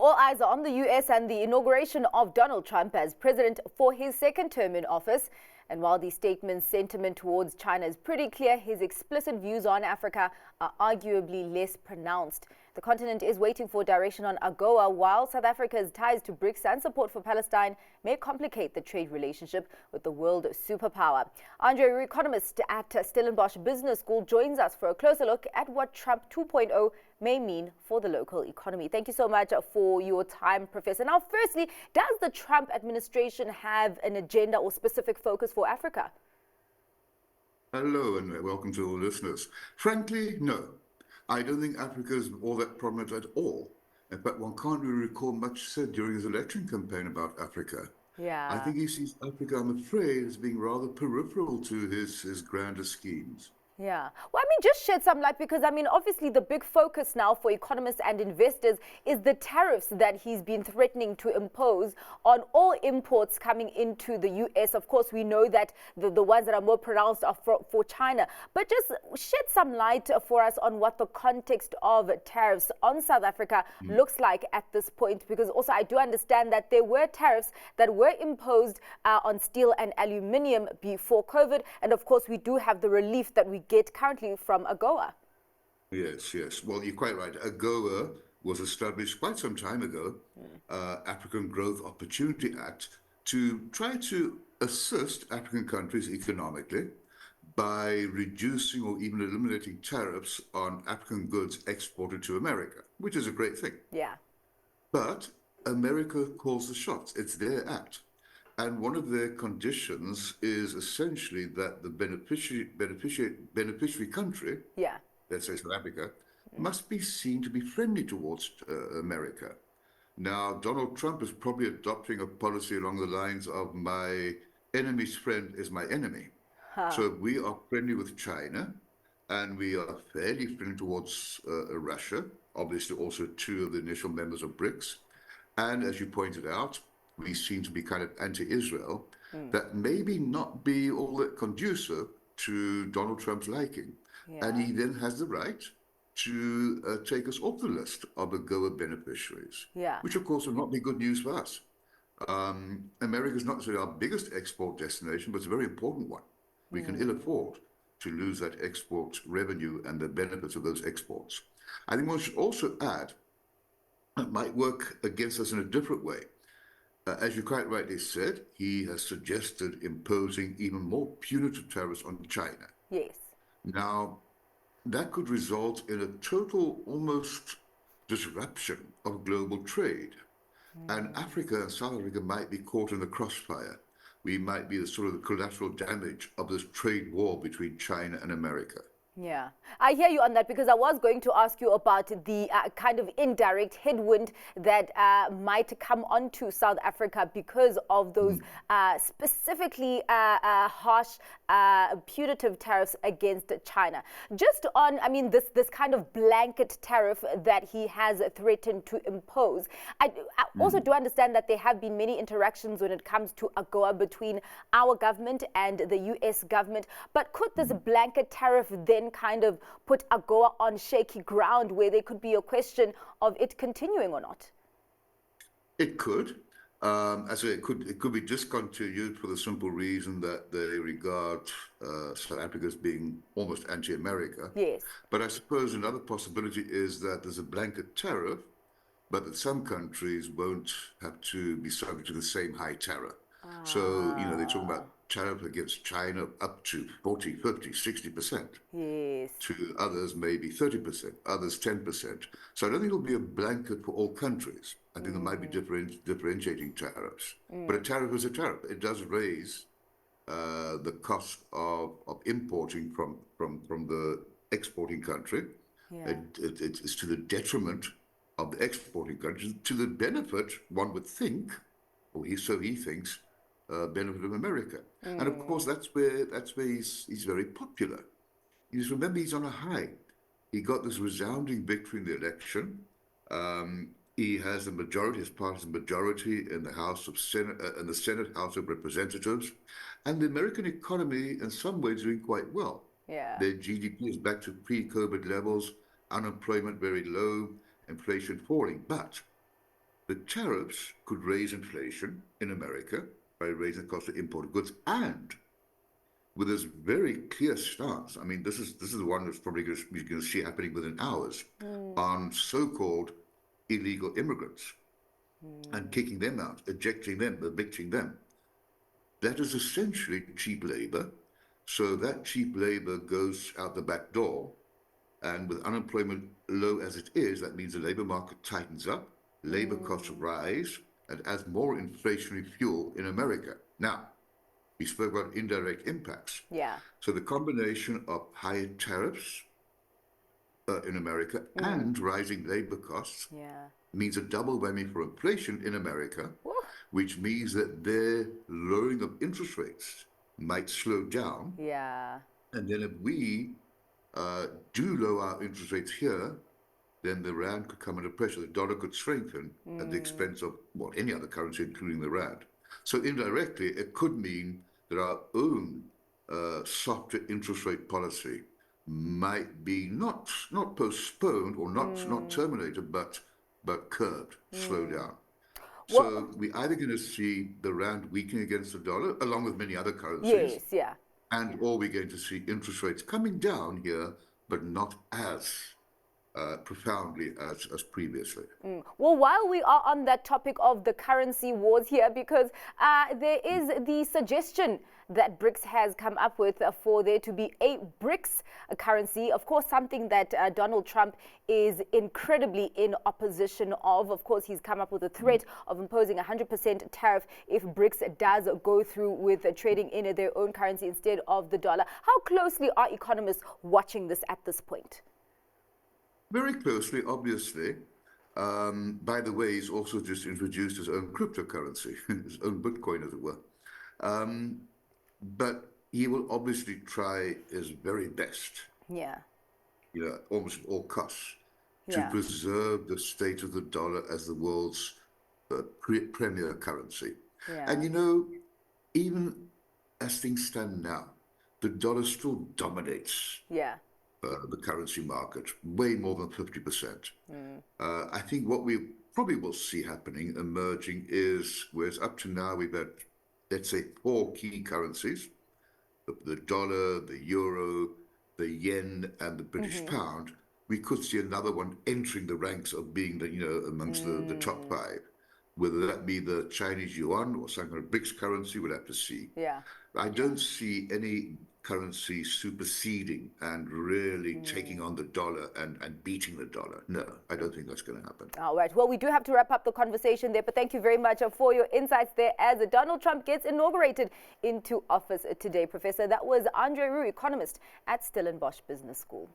All eyes are on the US and the inauguration of Donald Trump as president for his second term in office. And while the statement's sentiment towards China is pretty clear, his explicit views on Africa are arguably less pronounced. The continent is waiting for direction on AGOA, while South Africa's ties to BRICS and support for Palestine may complicate the trade relationship with the world superpower. Andre, economist at Stellenbosch Business School, joins us for a closer look at what Trump 2.0 may mean for the local economy. Thank you so much for your time, Professor. Now, firstly, does the Trump administration have an agenda or specific focus for Africa? Hello and welcome to all listeners. Frankly, no. I don't think Africa is all that prominent at all. In fact, one can't really recall much said during his election campaign about Africa. I think he sees Africa, I'm afraid, as being rather peripheral to his grander schemes. Yeah. Well, just shed some light because, obviously the big focus now for economists and investors is the tariffs that he's been threatening to impose on all imports coming into the U.S. Of course, we know that the ones that are more pronounced are for China. But just shed some light for us on what the context of tariffs on South Africa looks like at this point, because also I do understand that there were tariffs that were imposed on steel and aluminium before COVID. And of course, we do have the relief that we get currently from AGOA. Yes. Well, you're quite right. AGOA was established quite some time ago, African Growth Opportunity Act, to try to assist African countries economically by reducing or even eliminating tariffs on African goods exported to America, which is a great thing. Yeah. But America calls the shots. It's their act. And one of their conditions is essentially that the beneficiary country, let's say South Africa, must be seen to be friendly towards America. Now, Donald Trump is probably adopting a policy along the lines of my enemy's friend is my enemy. So we are friendly with China, and we are fairly friendly towards Russia, obviously also two of the initial members of BRICS. And as you pointed out, we seem to be kind of anti-Israel, that maybe not be all that conducive to Donald Trump's liking. And he then has the right to take us off the list of AGOA beneficiaries, which of course will not be good news for us. America is not necessarily our biggest export destination, but it's a very important one. We can ill afford to lose that export revenue and the benefits of those exports. I think one should also add, it might work against us in a different way. As you quite rightly said, he has suggested imposing even more punitive tariffs on China. Yes. Now, that could result in a total almost disruption of global trade. And Africa and South Africa might be caught in the crossfire. We might be the sort of the collateral damage of this trade war between China and America. Yeah, I hear you on that, because I was going to ask you about the kind of indirect headwind that might come onto South Africa because of those specifically harsh punitive tariffs against China. Just on, this kind of blanket tariff that he has threatened to impose. I also do understand that there have been many interactions when it comes to AGOA between our government and the US government. But could this blanket tariff then kind of put AGOA on shaky ground where there could be a question of it continuing or not? It could. It could be discontinued for the simple reason that they regard South Africa as being almost anti-America. Yes. But I suppose another possibility is that there's a blanket tariff, but that some countries won't have to be subject to the same high tariff. So, they're talking about tariff against China up to 40, 50, 60%. Yes. To others, maybe 30%, others 10%. So I don't think it'll be a blanket for all countries. I think there might be differentiating tariffs. But a tariff is a tariff. It does raise the cost of importing from the exporting country. It's to the detriment of the exporting countries, to the benefit, one would think, or he thinks, benefit of America. And of course, that's where he's very popular. You just remember, he's on a high. He got this resounding victory in the election. He has the majority, his party's majority in the House of Senate, in the Senate House of Representatives, and the American economy, in some ways, doing quite well. Their GDP is back to pre-COVID levels, unemployment very low, inflation falling. But the tariffs could raise inflation in America by raising the cost of imported goods, and with this very clear stance, I mean, this is the one that's probably going to see happening within hours, on so-called illegal immigrants and kicking them out, ejecting them, evicting them. That is essentially cheap labor. So that cheap labor goes out the back door. And with unemployment low as it is, that means the labor market tightens up, labor costs rise, and adds more inflationary fuel in America. Now, we spoke about indirect impacts. Yeah. So the combination of higher tariffs in America and rising labor costs means a double whammy for inflation in America, which means that their lowering of interest rates might slow down. Yeah. And then if we do lower our interest rates here, then the rand could come under pressure. The dollar could strengthen at the expense of any other currency, including the rand. So indirectly, it could mean that our own softer interest rate policy might be not postponed or not terminated, but curbed, slowed down. So we're either going to see the rand weakening against the dollar, along with many other currencies. Yes, yeah. Or we're going to see interest rates coming down here, but not as profoundly as previously. Well, while we are on that topic of the currency wars here, because there is the suggestion that BRICS has come up with for there to be a BRICS currency. Of course, something that Donald Trump is incredibly in opposition of. Of course, he's come up with a threat of imposing 100% tariff if BRICS does go through with trading in their own currency instead of the dollar. How closely are economists watching this at this point? Very closely, obviously. By the way, he's also just introduced his own cryptocurrency, his own Bitcoin, as it were. But he will obviously try his very best, almost at all costs, to preserve the state of the dollar as the world's premier currency. And even as things stand now, the dollar still dominates the currency market, way more than 50%. I think what we probably will see happening, emerging, is, whereas up to now we've had, let's say, 4 key currencies, the dollar, the euro, the yen, and the British pound, we could see another one entering the ranks of being amongst the top 5. Whether that be the Chinese yuan or some kind of BRICS currency, we'll have to see. I don't see any currency superseding and really taking on the dollar and beating the dollar. No, I don't think that's going to happen. All right. Well, we do have to wrap up the conversation there, but thank you very much for your insights there as Donald Trump gets inaugurated into office today, Professor. That was Roux, economist at Stellenbosch Business School.